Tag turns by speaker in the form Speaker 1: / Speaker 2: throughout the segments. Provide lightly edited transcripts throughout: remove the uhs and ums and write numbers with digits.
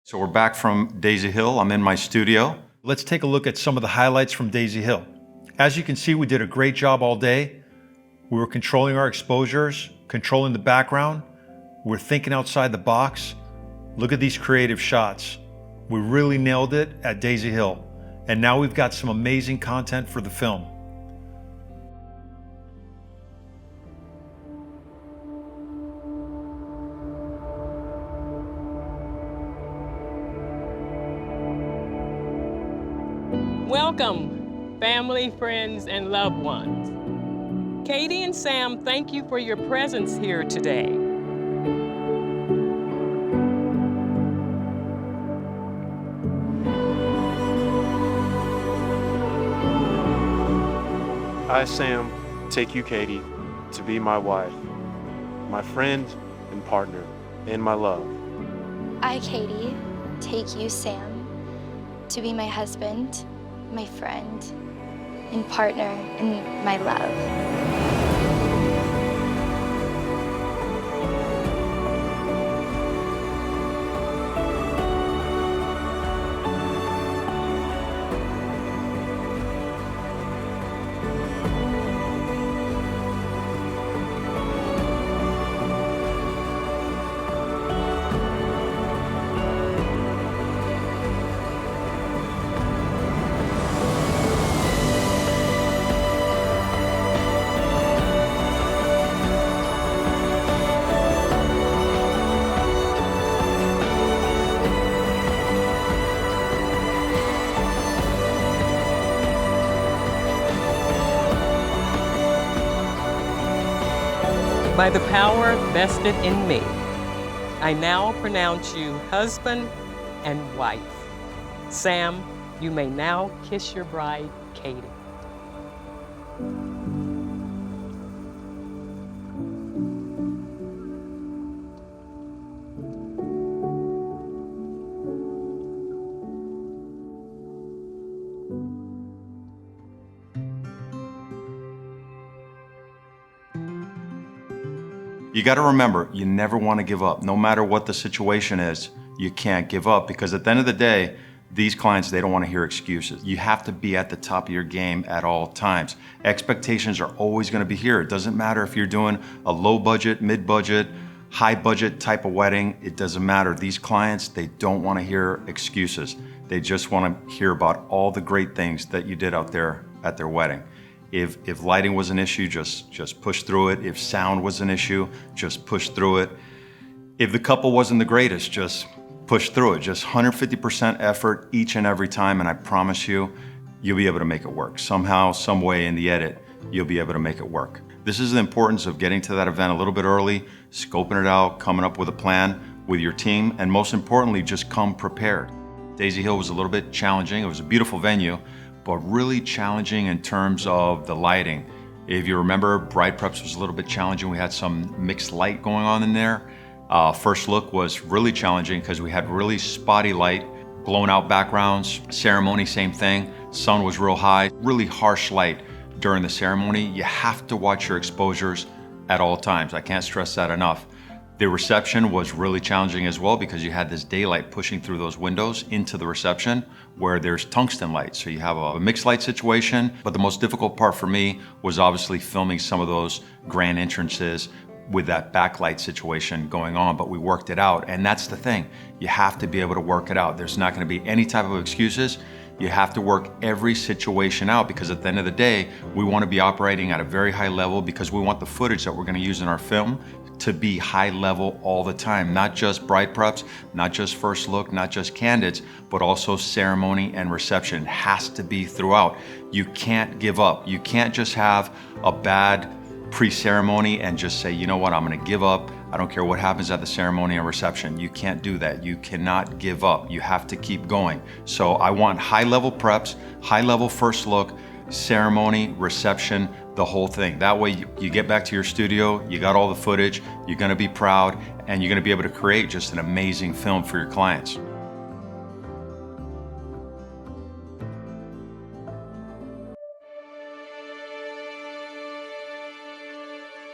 Speaker 1: So we're back from Daisy Hill. I'm in my studio. Let's take a look at some of the highlights from Daisy Hill. As you can see, we did a great job all day. We were controlling our exposures, controlling the background. We're thinking outside the box. Look at these creative shots. We really nailed it at Daisy Hill. And now we've got some amazing content for the film.
Speaker 2: Welcome, family, friends, and loved ones. Katie and Sam, thank you for your presence here today.
Speaker 3: I, Sam, take you, Katie, to be my wife, my friend and partner, and my love.
Speaker 4: I, Katie, take you, Sam, to be my husband, my friend, and partner, and my love.
Speaker 2: By the power vested in me, I now pronounce you husband and wife. Sam, you may now kiss your bride, Katie.
Speaker 1: You got to remember, you never want to give up. No matter what the situation is, you can't give up, because at the end of the day, these clients, they don't want to hear excuses. You have to be at the top of your game at all times. Expectations are always going to be here. It doesn't matter if you're doing a low budget, mid budget, high budget type of wedding. It doesn't matter. These clients, they don't want to hear excuses. They just want to hear about all the great things that you did out there at their wedding. If lighting was an issue, just push through it. If sound was an issue, just push through it. If the couple wasn't the greatest, just push through it. Just 150% effort each and every time, and I promise you, you'll be able to make it work. Somehow, some way in the edit, you'll be able to make it work. This is the importance of getting to that event a little bit early, scoping it out, coming up with a plan with your team, and most importantly, just come prepared. Daisy Hill was a little bit challenging. It was a beautiful venue, but really challenging in terms of the lighting. If you remember, Bride Preps was a little bit challenging. We had some mixed light going on in there. First Look was really challenging because we had really spotty light, blown out backgrounds. Ceremony, same thing. Sun was real high, really harsh light during the ceremony. You have to watch your exposures at all times. I can't stress that enough. The reception was really challenging as well because you had this daylight pushing through those windows into the reception where there's tungsten light. So you have a mixed light situation, but the most difficult part for me was obviously filming some of those grand entrances with that backlight situation going on, but we worked it out. And that's the thing, you have to be able to work it out. There's not gonna be any type of excuses. You have to work every situation out, because at the end of the day, we wanna be operating at a very high level because we want the footage that we're gonna use in our film to be high level all the time. Not just bride preps, not just first look, not just candidates, but also ceremony and reception. It has to be throughout. You can't give up. You can't just have a bad pre-ceremony and just say, you know what, I'm gonna give up. I don't care what happens at the ceremony and reception. You can't do that. You cannot give up. You have to keep going. So I want high level preps, high level first look, ceremony, reception, the whole thing. That way you get back to your studio, you got all the footage, you're gonna be proud, and you're gonna be able to create just an amazing film for your clients.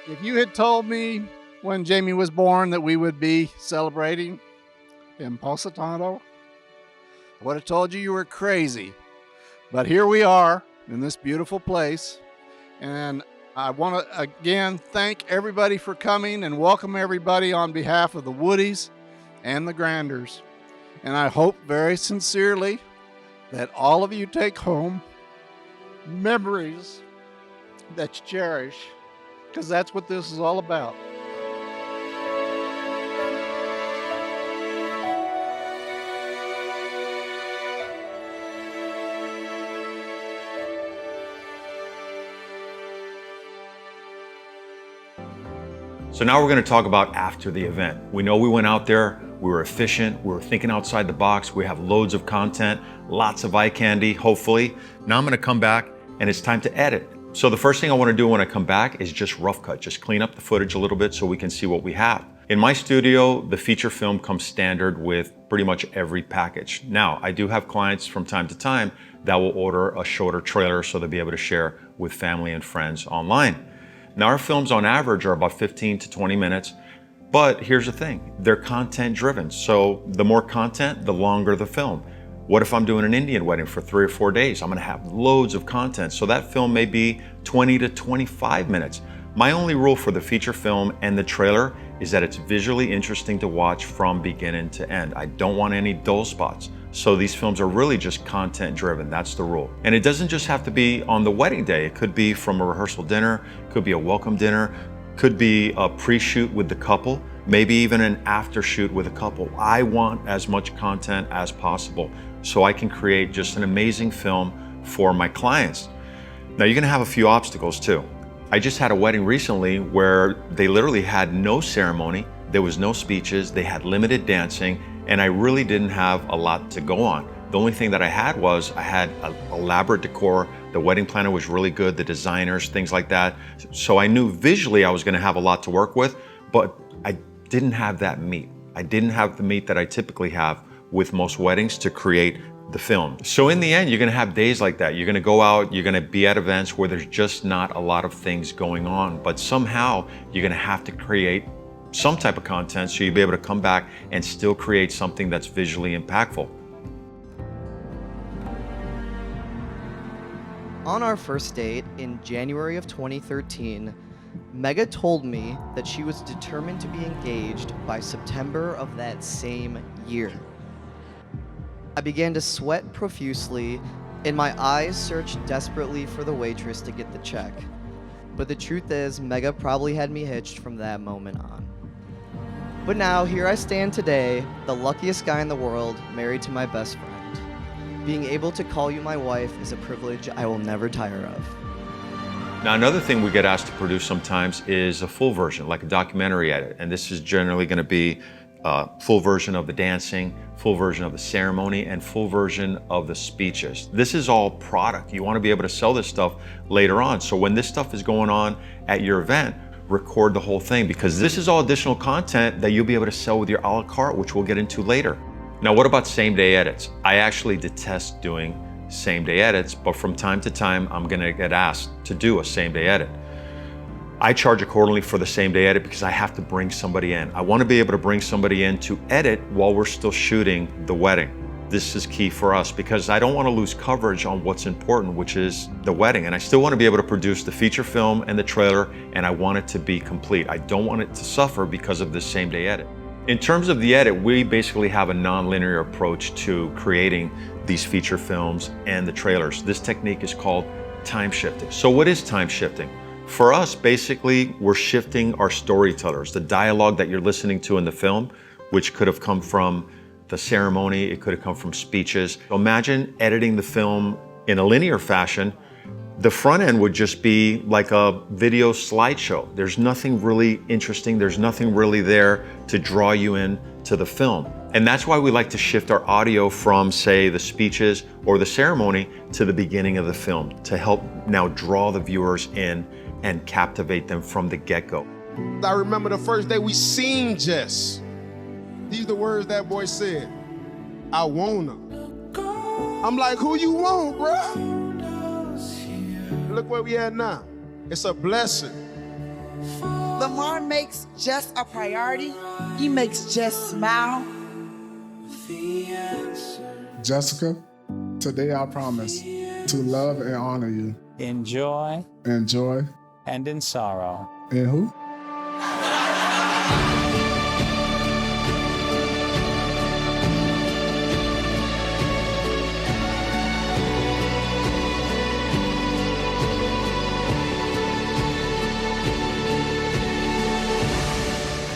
Speaker 5: If you had told me when Jamie was born that we would be celebrating in Positano, I would have told you were crazy. But here we are in this beautiful place. And I want to again thank everybody for coming and welcome everybody on behalf of the Woodies and the Granders. And I hope very sincerely that all of you take home memories that you cherish, because that's what this is all about.
Speaker 1: So now we're going to talk about after the event. We know we went out there, we were efficient, we were thinking outside the box, we have loads of content, lots of eye candy, hopefully. Now I'm going to come back and it's time to edit. So the first thing I want to do when I come back is just rough cut, just clean up the footage a little bit so we can see what we have. In my studio, the feature film comes standard with pretty much every package. Now, I do have clients from time to time that will order a shorter trailer so they'll be able to share with family and friends online. Now, our films on average are about 15 to 20 minutes, but here's the thing, they're content driven. So the more content, the longer the film. What if I'm doing an Indian wedding for 3 or 4 days? I'm gonna have loads of content. So that film may be 20 to 25 minutes. My only rule for the feature film and the trailer is that it's visually interesting to watch from beginning to end. I don't want any dull spots. So these films are really just content driven, that's the rule. And it doesn't just have to be on the wedding day. It could be from a rehearsal dinner, could be a welcome dinner, could be a pre-shoot with the couple, maybe even an after shoot with a couple. I want as much content as possible so I can create just an amazing film for my clients. Now you're gonna have a few obstacles too. I just had a wedding recently where they literally had no ceremony, there was no speeches, they had limited dancing, and I really didn't have a lot to go on. The only thing that I had was I had an elaborate decor, the wedding planner was really good, the designers, things like that. So I knew visually I was gonna have a lot to work with, but I didn't have that meat. I didn't have the meat that I typically have with most weddings to create the film. So in the end, you're gonna have days like that. You're gonna go out, you're gonna be at events where there's just not a lot of things going on, but somehow you're gonna have to create some type of content so you'll be able to come back and still create something that's visually impactful.
Speaker 6: On our first date in January of 2013, Mega told me that she was determined to be engaged by September of that same year. I began to sweat profusely, and my eyes searched desperately for the waitress to get the check. But the truth is, Mega probably had me hitched from that moment on. But now, here I stand today, the luckiest guy in the world, married to my best friend. Being able to call you my wife is a privilege I will never tire of.
Speaker 1: Now, another thing we get asked to produce sometimes is a full version, like a documentary edit. And this is generally gonna be a full version of the dancing, full version of the ceremony, and full version of the speeches. This is all product. You wanna be able to sell this stuff later on. So when this stuff is going on at your event, record the whole thing, because this is all additional content that you'll be able to sell with your a la carte, which we'll get into later. Now, what about same-day edits? I actually detest doing same-day edits, but from time to time, I'm gonna get asked to do a same-day edit. I charge accordingly for the same-day edit because I have to bring somebody in. I wanna be able to bring somebody in to edit while we're still shooting the wedding. This is key for us because I don't wanna lose coverage on what's important, which is the wedding. And I still wanna be able to produce the feature film and the trailer, and I want it to be complete. I don't want it to suffer because of this same-day edit. In terms of the edit, we basically have a non-linear approach to creating these feature films and the trailers. This technique is called time shifting. So what is time shifting? For us, basically, we're shifting our storytellers, the dialogue that you're listening to in the film, which could have come from the ceremony, it could have come from speeches. Imagine editing the film in a linear fashion. The front end would just be like a video slideshow. There's nothing really interesting. There's nothing really there to draw you in to the film. And that's why we like to shift our audio from, say, the speeches or the ceremony to the beginning of the film to help now draw the viewers in and captivate them from the get-go.
Speaker 7: I remember the first day we seen Jess. These are the words that boy said. I wanna. I'm like, who you want, bro? Look where we at now. It's a blessing.
Speaker 8: Lamar makes Jess a priority. He makes Jess smile. Jessica, today I promise to love and honor you.
Speaker 9: In joy
Speaker 8: In joy.
Speaker 9: and in sorrow.
Speaker 8: And who?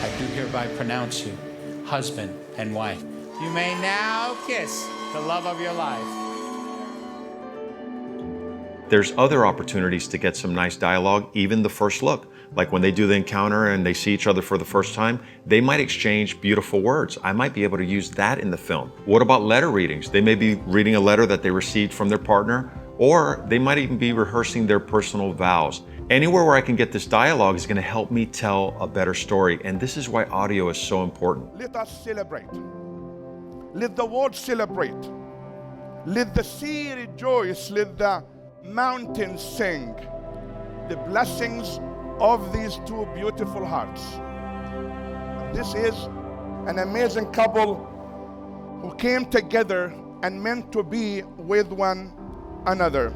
Speaker 9: I do hereby pronounce you husband and wife. You may now kiss the love of your life.
Speaker 1: There's other opportunities to get some nice dialogue, even the first look. Like when they do the encounter and they see each other for the first time, they might exchange beautiful words. I might be able to use that in the film. What about letter readings? They may be reading a letter that they received from their partner, or they might even be rehearsing their personal vows. Anywhere where I can get this dialogue is going to help me tell a better story, and this is why audio is so important.
Speaker 10: Let us celebrate. Let the world celebrate. Let the sea rejoice. Let the mountains sing. The blessings of these two beautiful hearts. This is an amazing couple who came together and meant to be with one another.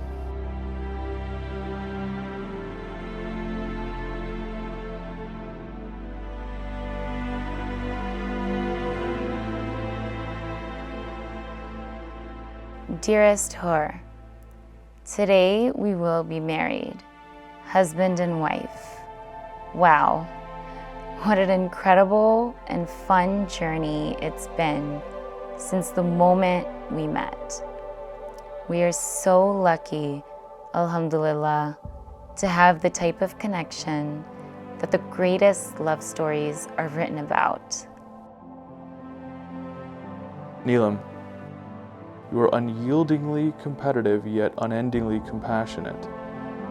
Speaker 11: Dearest Hur, today we will be married, husband and wife. Wow, what an incredible and fun journey it's been since the moment we met. We are so lucky, alhamdulillah, to have the type of connection that the greatest love stories are written about.
Speaker 12: Neelam, you are unyieldingly competitive yet unendingly compassionate.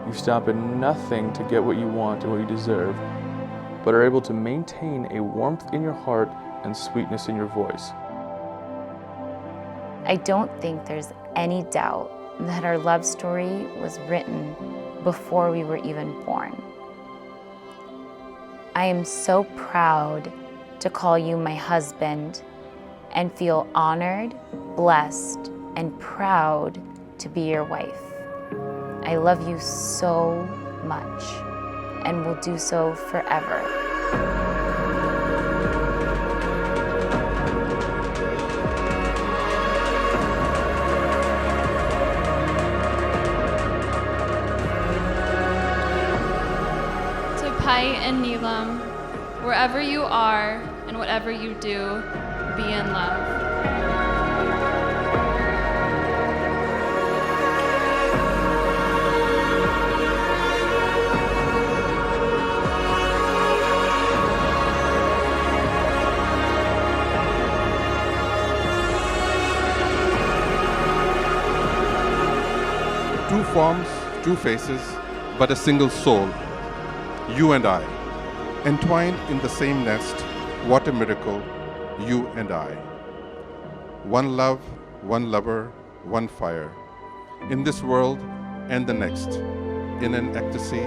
Speaker 12: You stop at nothing to get what you want and what you deserve, but are able to maintain a warmth in your heart and sweetness in your voice.
Speaker 11: I don't think there's any doubt that our love story was written before we were even born. I am so proud to call you my husband and feel honored, blessed, and proud to be your wife. I love you so much and will do so forever.
Speaker 13: To Pai and Neelam, wherever you are and whatever you do, be in love.
Speaker 14: Two forms, two faces, but a single soul. You and I, entwined in the same nest. What a miracle, you and I. One love, one lover, one fire. In this world and the next, in an ecstasy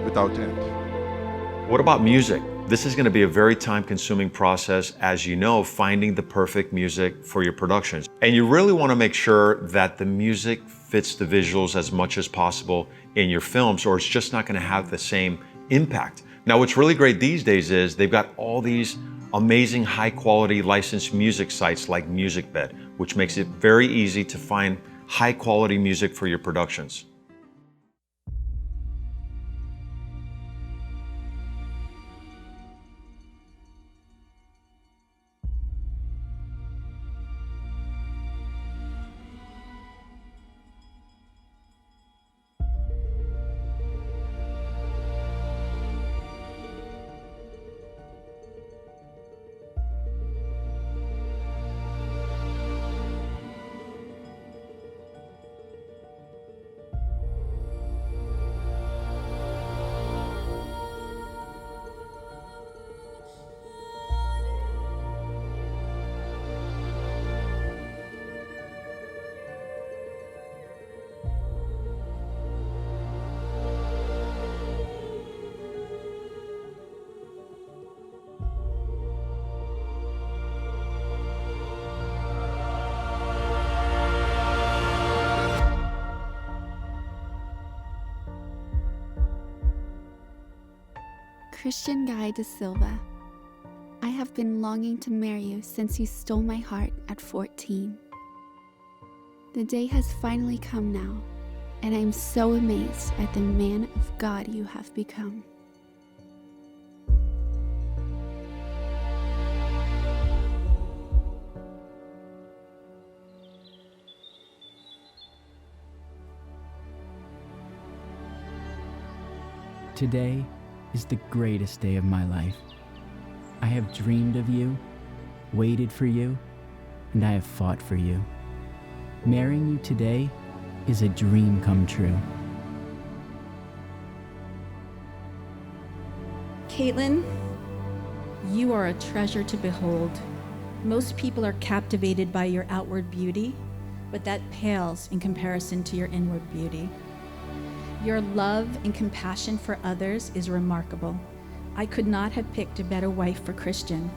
Speaker 14: without end.
Speaker 1: What about music? This is going to be a very time-consuming process, as you know, finding the perfect music for your productions. And you really want to make sure that the music fits the visuals as much as possible in your films, or it's just not going to have the same impact. Now, what's really great these days is they've got all these amazing high-quality licensed music sites like MusicBed, which makes it very easy to find high-quality music for your productions.
Speaker 15: Christian Guy De Silva, I have been longing to marry you since you stole my heart at 14. The day has finally come now, and I am so amazed at the man of God you have become.
Speaker 16: Today is the greatest day of my life. I have dreamed of you, waited for you, and I have fought for you. Marrying you today is a dream come true.
Speaker 17: Caitlin, you are a treasure to behold. Most people are captivated by your outward beauty, but that pales in comparison to your inward beauty. Your love and compassion for others is remarkable. I could not have picked a better wife for Christian.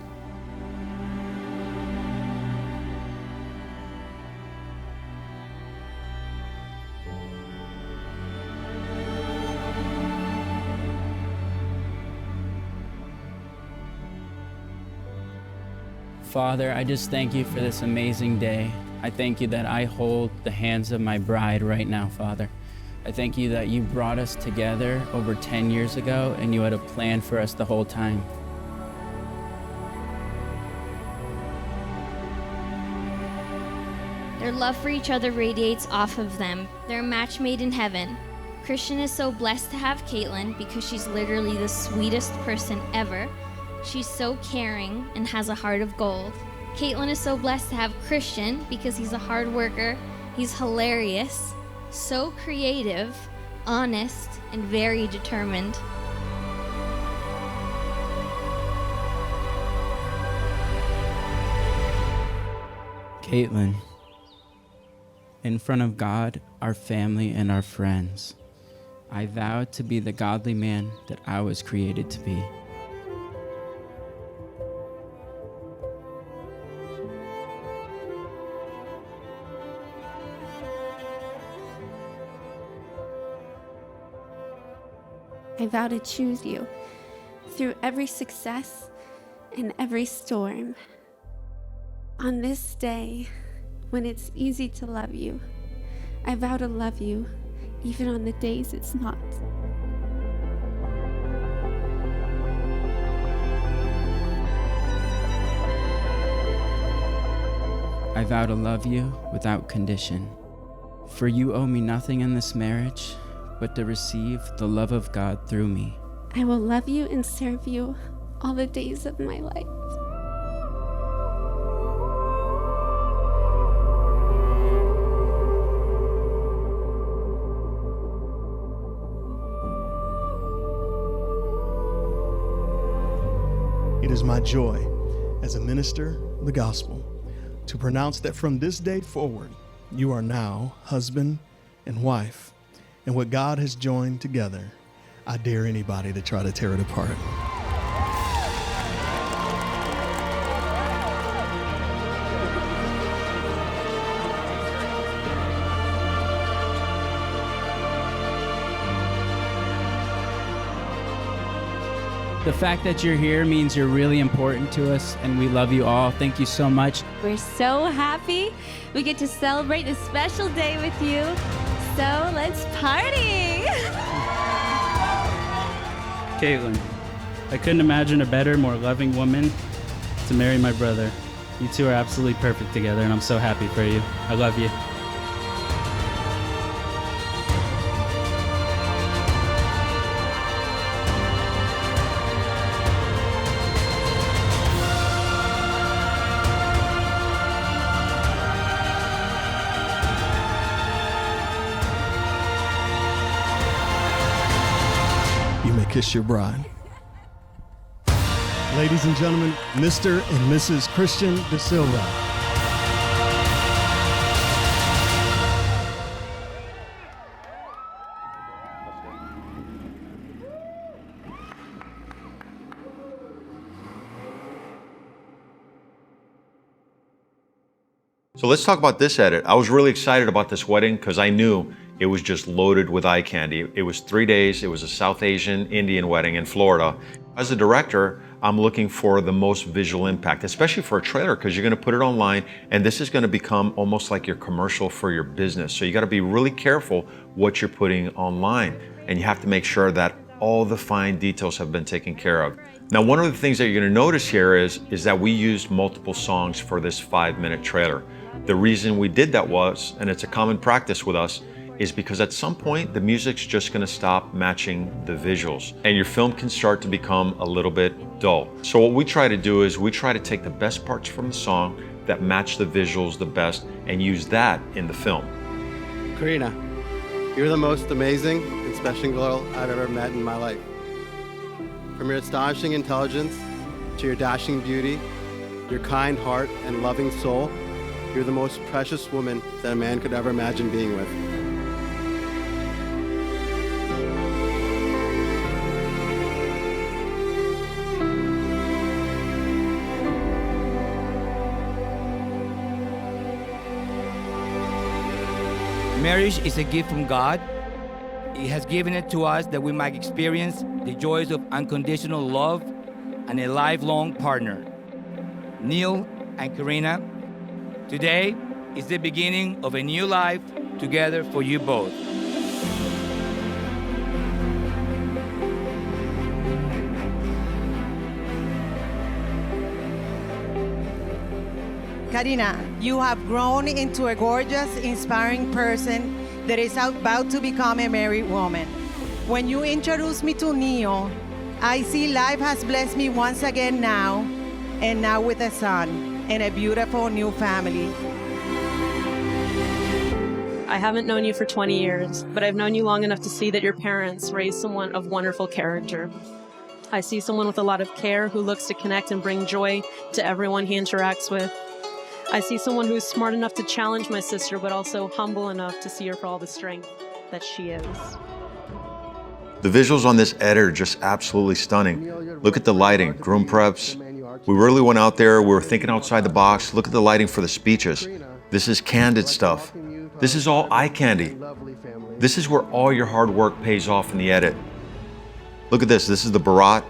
Speaker 16: Father, I just thank you for this amazing day. I thank you that I hold the hands of my bride right now, Father. I thank you that you brought us together over 10 years ago and you had a plan for us the whole time.
Speaker 18: Their love for each other radiates off of them. They're a match made in heaven. Christian is so blessed to have Caitlin because she's literally the sweetest person ever. She's so caring and has a heart of gold. Caitlin is so blessed to have Christian because he's a hard worker, he's hilarious, so creative, honest, and very determined.
Speaker 16: Caitlin, in front of God, our family, and our friends, I vow to be the godly man that I was created to be.
Speaker 15: I vow to choose you through every success and every storm. On this day, when it's easy to love you, I vow to love you even on the days it's not.
Speaker 16: I vow to love you without condition. For you owe me nothing in this marriage but to receive the love of God through me.
Speaker 15: I will love you and serve you all the days of my life.
Speaker 19: It is my joy as a minister of the gospel to pronounce that from this day forward, you are now husband and wife. And what God has joined together, I dare anybody to try to tear it apart.
Speaker 16: The fact that you're here means you're really important to us, and we love you all. Thank you so much.
Speaker 20: We're so happy we get to celebrate this special day with you. So let's party!
Speaker 21: Caitlin, I couldn't imagine a better, more loving woman to marry my brother. You two are absolutely perfect together, and I'm so happy for you. I love you.
Speaker 19: You may kiss your bride. Ladies and gentlemen, Mr. and Mrs. Christian De Silva.
Speaker 1: So let's talk about this edit. I was really excited about this wedding because I knew it was just loaded with eye candy. It was 3 days. It was a South Asian Indian wedding in Florida. As a director, I'm looking for the most visual impact, especially for a trailer, because you're going to put it online and this is going to become almost like your commercial for your business. So you got to be really careful what you're putting online, and you have to make sure that all the fine details have been taken care of. Now, one of the things that you're going to notice here is that we used multiple songs for this 5-minute trailer. The reason we did that was, and it's a common practice with us, is because at some point the music's just going to stop matching the visuals and your film can start to become a little bit dull. So what we try to do is we try to take the best parts from the song that match the visuals the best and use that in the film.
Speaker 3: Karina, you're the most amazing and special girl I've ever met in my life. From your astonishing intelligence to your dashing beauty, your kind heart and loving soul, you're the most precious woman that a man could ever imagine being with.
Speaker 22: Marriage is a gift from God. He has given it to us that we might experience the joys of unconditional love and a lifelong partner. Neil and Karina, today is the beginning of a new life together for you both.
Speaker 23: Karina, you have grown into a gorgeous, inspiring person that is about to become a married woman. When you introduced me to Neil, I see life has blessed me once again now, and now with a son and a beautiful new family.
Speaker 24: I haven't known you for 20 years, but I've known you long enough to see that your parents raised someone of wonderful character. I see someone with a lot of care who looks to connect and bring joy to everyone he interacts with. I see someone who is smart enough to challenge my sister, but also humble enough to see her for all the strength that she is.
Speaker 1: The visuals on this edit are just absolutely stunning. Look at the lighting, groom preps. We really went out there, we were thinking outside the box. Look at the lighting for the speeches. This is candid stuff. This is all eye candy. This is where all your hard work pays off in the edit. Look at this, this is the Bharat.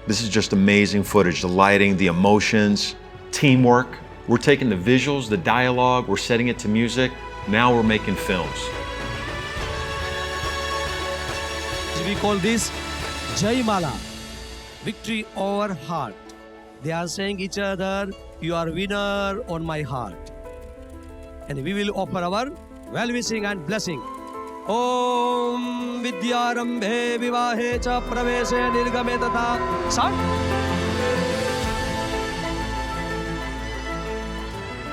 Speaker 1: This is just amazing footage, the lighting, the emotions, teamwork. We're taking the visuals, the dialogue, we're setting it to music. Now we're making films.
Speaker 25: We call this Jai Mala, victory over heart. They are saying each other, you are winner on my heart. And we will offer our well-wishing and blessing. Om Vidyarambhe Vivahe Cha Praveshe Nirgame Tatha Sat.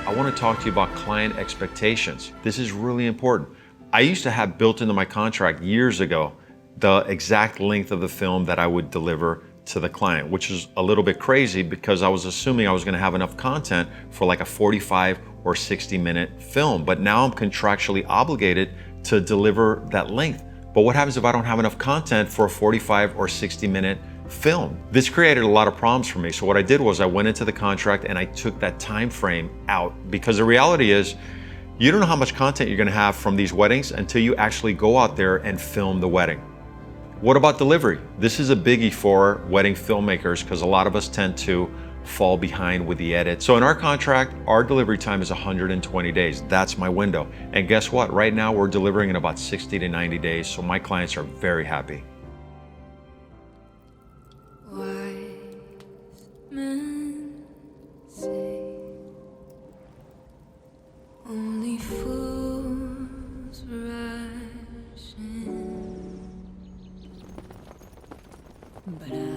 Speaker 1: I want to talk to you about client expectations. This is really important. I used to have built into my contract years ago the exact length of the film that I would deliver to the client, which is a little bit crazy because I was assuming I was going to have enough content for like a 45 or 60-minute film. But now I'm contractually obligated to deliver that length. But what happens if I don't have enough content for a 45 or 60-minute film? This created a lot of problems for me. So what I did was I went into the contract and I took that time frame out, because the reality is you don't know how much content you're going to have from these weddings until you actually go out there and film the wedding. What about delivery? This is a biggie for wedding filmmakers because a lot of us tend to fall behind with the edit. So in our contract, our delivery time is 120 days. That's my window. And guess what? Right now we're delivering in about 60 to 90 days. So my clients are very happy.
Speaker 26: Men say only fools rush in, but I